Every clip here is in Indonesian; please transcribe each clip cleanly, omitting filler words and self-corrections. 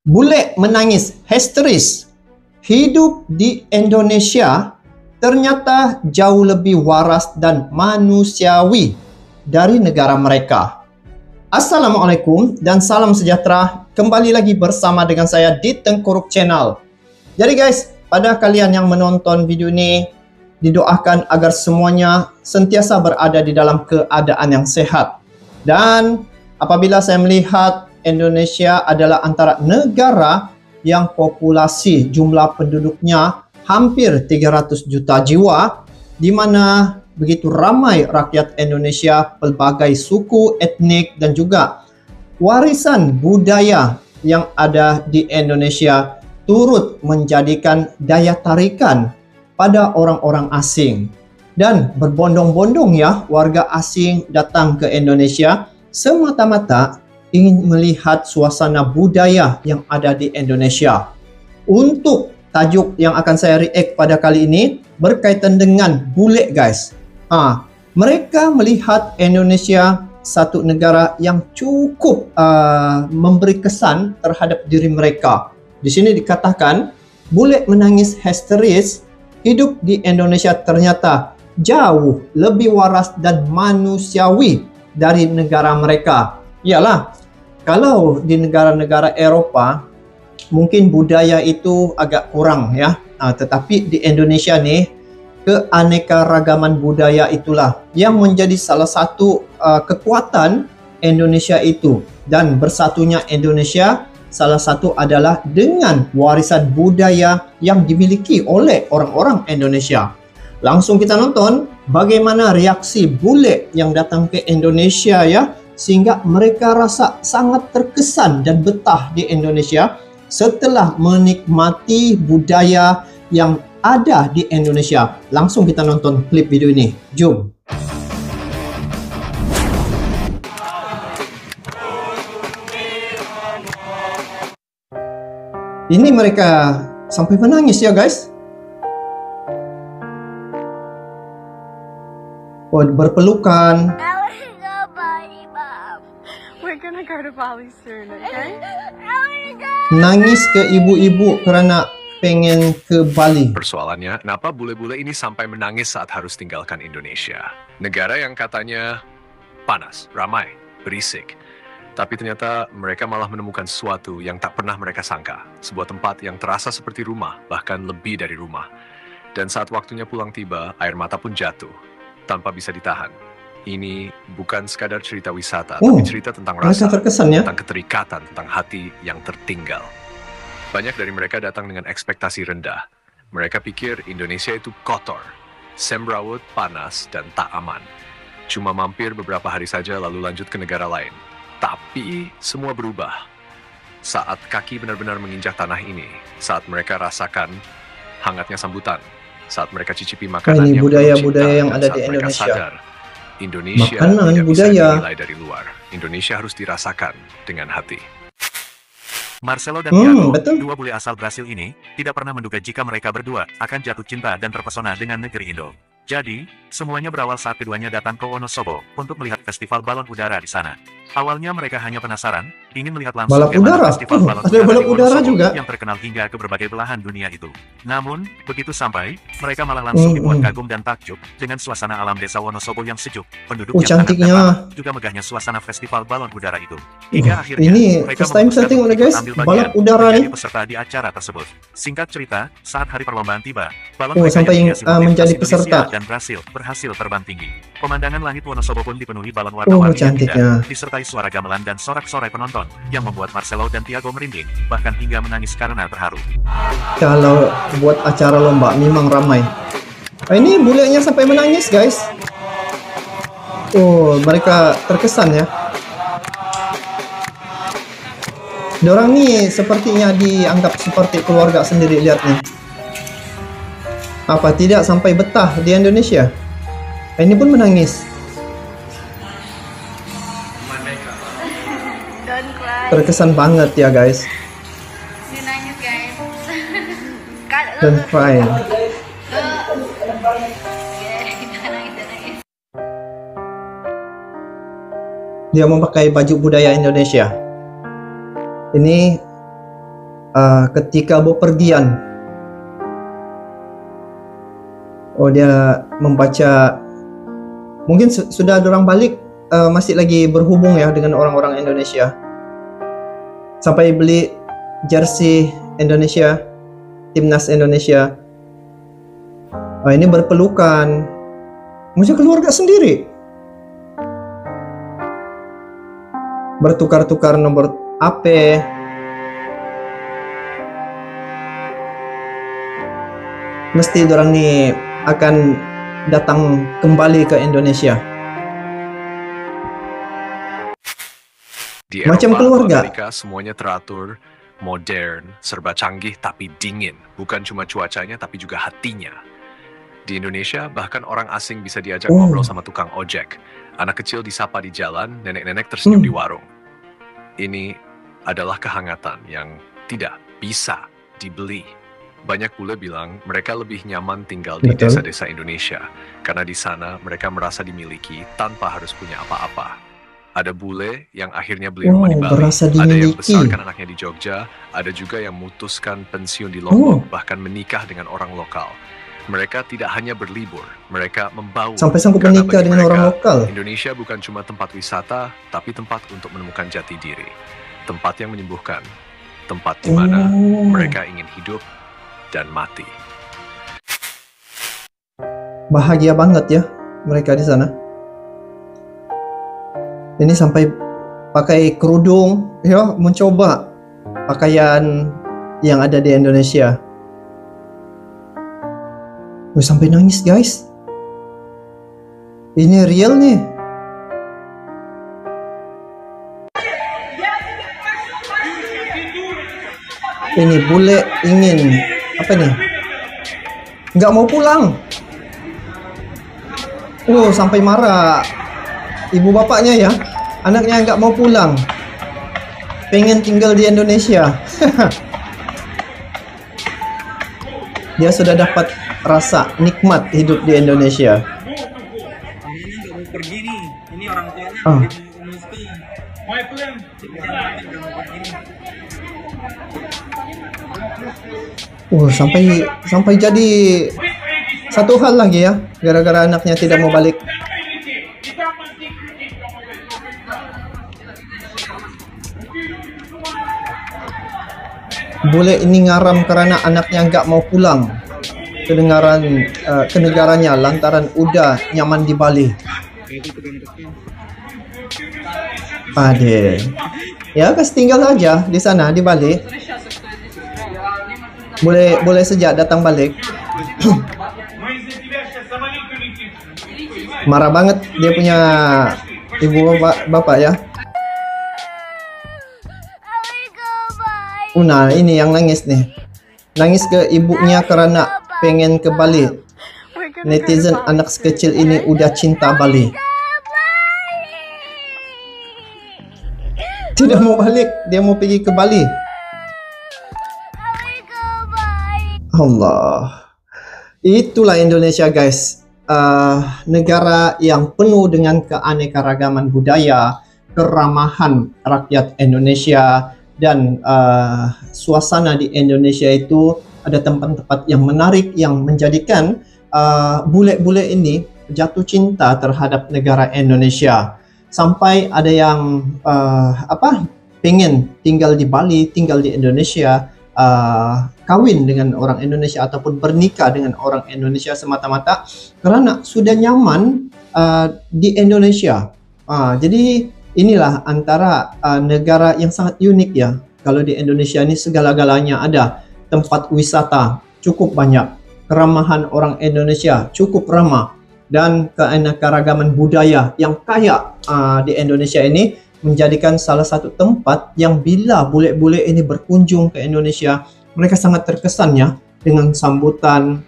Bule menangis histeris. Hidup di Indonesia ternyata jauh lebih waras dan manusiawi dari negara mereka. Assalamualaikum dan salam sejahtera. Kembali lagi bersama dengan saya di Tengkuruk Channel. Jadi guys, pada kalian yang menonton video ini, didoakan agar semuanya sentiasa berada di dalam keadaan yang sehat. Dan apabila saya melihat Indonesia adalah antara negara yang populasi jumlah penduduknya hampir 300 juta jiwa, di mana begitu ramai rakyat Indonesia, pelbagai suku, etnik dan juga warisan budaya yang ada di Indonesia turut menjadikan daya tarikan pada orang-orang asing. Dan berbondong-bondong ya warga asing datang ke Indonesia semata-mata ingin melihat suasana budaya yang ada di Indonesia. Untuk tajuk yang akan saya react pada kali ini berkaitan dengan bule guys. Mereka melihat Indonesia satu negara yang cukup memberi kesan terhadap diri mereka. Di sini dikatakan bule menangis histeris, hidup di Indonesia ternyata jauh lebih waras dan manusiawi dari negara mereka. Iyalah, kalau di negara-negara Eropa mungkin budaya itu agak kurang ya. Tetapi di Indonesia nih, keanekaragaman budaya itulah yang menjadi salah satu kekuatan Indonesia itu. Dan bersatunya Indonesia salah satu adalah dengan warisan budaya yang dimiliki oleh orang-orang Indonesia. Langsung kita nonton bagaimana reaksi bule yang datang ke Indonesia ya, sehingga mereka rasa sangat terkesan dan betah di Indonesia setelah menikmati budaya yang ada di Indonesia. Langsung kita nonton klip video ini. Jom. Ini mereka sampai menangis ya guys. Berpelukan. Nangis ke ibu-ibu karena pengen ke Bali. Persoalannya, kenapa bule-bule ini sampai menangis saat harus tinggalkan Indonesia? Negara yang katanya panas, ramai, berisik. Tapi ternyata mereka malah menemukan sesuatu yang tak pernah mereka sangka. Sebuah tempat yang terasa seperti rumah, bahkan lebih dari rumah. Dan saat waktunya pulang tiba, air mata pun jatuh, tanpa bisa ditahan. Ini bukan sekadar cerita wisata, tapi cerita tentang rasa, tentang keterikatan, tentang hati yang tertinggal. Banyak dari mereka datang dengan ekspektasi rendah. Mereka pikir Indonesia itu kotor, semrawut, panas, dan tak aman. Cuma mampir beberapa hari saja lalu lanjut ke negara lain. Tapi semua berubah saat kaki benar-benar menginjak tanah ini, saat mereka rasakan hangatnya sambutan, saat mereka cicipi makanan yang budaya-budaya yang ada di Indonesia. Sadar, Indonesia makanan, tidak budaya. bisa dinilai dari luar. Indonesia harus dirasakan dengan hati. Marcelo dan Thiago, betul. dua bule asal Brasil ini, tidak pernah menduga jika mereka berdua akan jatuh cinta dan terpesona dengan negeri Indo. Jadi, semuanya berawal saat keduanya datang ke Wonosobo untuk melihat festival balon udara di sana. Awalnya mereka hanya penasaran, ingin melihat langsung bagaimana festival balon udara di Wonosobo juga yang terkenal hingga ke berbagai belahan dunia itu. Namun, begitu sampai, mereka malah langsung dibuat kagum dan takjub dengan suasana alam desa Wonosobo yang sejuk, penduduk yang cantiknya, juga megahnya suasana festival balon udara itu. Hingga akhirnya, ini mereka first time saya tengok guys, balon udara nih. Peserta di acara tersebut. Singkat cerita, saat hari perlombaan tiba, balon sampai menjadi peserta dan berhasil terbang tinggi. Pemandangan langit Wonosobo pun dipenuhi balon warna-warni yang indah, disertai suara gamelan dan sorak-sorai penonton yang membuat Marcelo dan Thiago merinding, bahkan hingga menangis karena terharu. Kalau buat acara lomba memang ramai. Ini bulenya sampai menangis guys. Mereka terkesan ya. Dorang nih sepertinya dianggap seperti keluarga sendiri, lihat nih. Apa tidak sampai betah di Indonesia? Ini pun menangis. Terkesan banget ya guys. Don't cry. Dia memakai baju budaya Indonesia. Ini ketika bepergian. Oh, dia membaca, mungkin sudah ada orang balik, masih lagi berhubung ya dengan orang-orang Indonesia. Sampai beli jersey Indonesia, timnas Indonesia. Ini berpelukan, macam keluarga sendiri. Bertukar-tukar nomor HP. Mesti orang ni akan datang kembali ke Indonesia. Di Macam Eropa keluarga. atau Amerika semuanya teratur, modern, serba canggih tapi dingin. Bukan cuma cuacanya tapi juga hatinya. Di Indonesia bahkan orang asing bisa diajak ngobrol sama tukang ojek. Anak kecil disapa di jalan, nenek-nenek tersenyum di warung. Ini adalah kehangatan yang tidak bisa dibeli. Banyak bule bilang mereka lebih nyaman tinggal di Betul. desa-desa Indonesia karena di sana mereka merasa dimiliki tanpa harus punya apa-apa. Ada bule yang akhirnya beli rumah di Bali, berasa ada yang dimiliki. besarkan anaknya di Jogja, ada juga yang memutuskan pensiun di Lombok, bahkan menikah dengan orang lokal. Mereka tidak hanya berlibur, mereka membaur. Sampai sanggup Karena menikah bagi dengan orang mereka, lokal. Indonesia bukan cuma tempat wisata, tapi tempat untuk menemukan jati diri. Tempat yang menyembuhkan, tempat di mana mereka ingin hidup dan mati. Bahagia banget ya mereka di sana. Ini sampai pakai kerudung, ya, mencoba pakaian yang ada di Indonesia. Sampai nangis guys. Ini real nih. Ini bule ingin apa nih? Nggak mau pulang. Sampai marah ibu bapaknya ya. Anaknya nggak mau pulang. Pengen tinggal di Indonesia. Dia sudah dapat rasa nikmat hidup di Indonesia. Ini nggak mau pergi nih. Ini orang tuanya Ah. mesti. Nggak mau pergi nih. Sampai jadi satu hal lagi ya, gara-gara anaknya tidak mau balik. Bule ini ngaram karena anaknya nggak mau pulang ke negaranya lantaran udah nyaman di Bali. Ade, ya kasih tinggal aja di sana di Bali. Boleh sejak datang balik. Marah banget dia punya ibu bapak ya. Nah ini yang nangis nih. Nangis ke ibunya karena pengen ke Bali. Netizen anak sekecil ini udah cinta Bali. Tidak mau balik, dia mau pergi ke Bali. Allah. Itulah Indonesia guys. Negara yang penuh dengan keanekaragaman budaya, keramahan rakyat Indonesia, dan suasana di Indonesia itu ada tempat-tempat yang menarik yang menjadikan bule-bule ini jatuh cinta terhadap negara Indonesia. Sampai ada yang pengen tinggal di Bali, tinggal di Indonesia, kawin dengan orang Indonesia ataupun bernikah dengan orang Indonesia semata-mata karena sudah nyaman di Indonesia. Jadi inilah antara negara yang sangat unik ya. Kalau di Indonesia ini segala-galanya ada. Tempat wisata cukup banyak. Keramahan orang Indonesia cukup ramah. Dan keanekaragaman budaya yang kaya di Indonesia ini menjadikan salah satu tempat yang bila bule-bule ini berkunjung ke Indonesia, mereka sangat terkesan ya dengan sambutan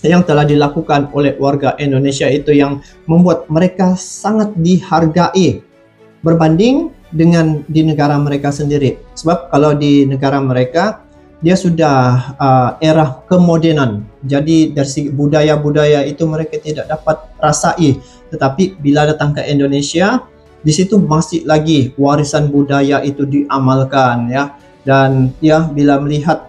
yang telah dilakukan oleh warga Indonesia itu yang membuat mereka sangat dihargai berbanding dengan di negara mereka sendiri. Sebab kalau di negara mereka dia sudah era kemodernan. Jadi dari segi budaya-budaya itu mereka tidak dapat rasai. Tetapi bila datang ke Indonesia, di situ masih lagi warisan budaya itu diamalkan ya. Dan ya, bila melihat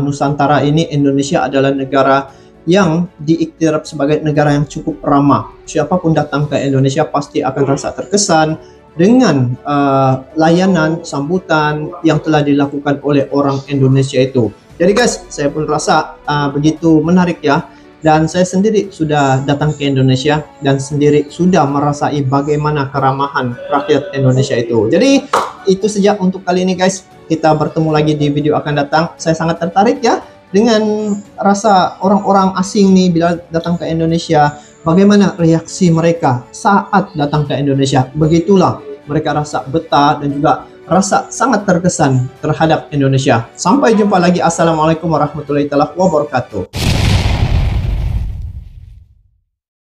Nusantara ini, Indonesia adalah negara yang diiktiraf sebagai negara yang cukup ramah. Siapapun datang ke Indonesia pasti akan rasa terkesan dengan layanan sambutan yang telah dilakukan oleh orang Indonesia itu. Jadi guys, saya pun rasa begitu menarik ya. Dan saya sendiri sudah datang ke Indonesia dan sendiri sudah merasai bagaimana keramahan rakyat Indonesia itu. Jadi itu saja untuk kali ini guys. Kita bertemu lagi di video akan datang. Saya sangat tertarik ya dengan rasa orang-orang asing nih bila datang ke Indonesia. Bagaimana reaksi mereka saat datang ke Indonesia. Begitulah mereka rasa betah dan juga rasa sangat terkesan terhadap Indonesia. Sampai jumpa lagi. Assalamualaikum warahmatullahi wabarakatuh.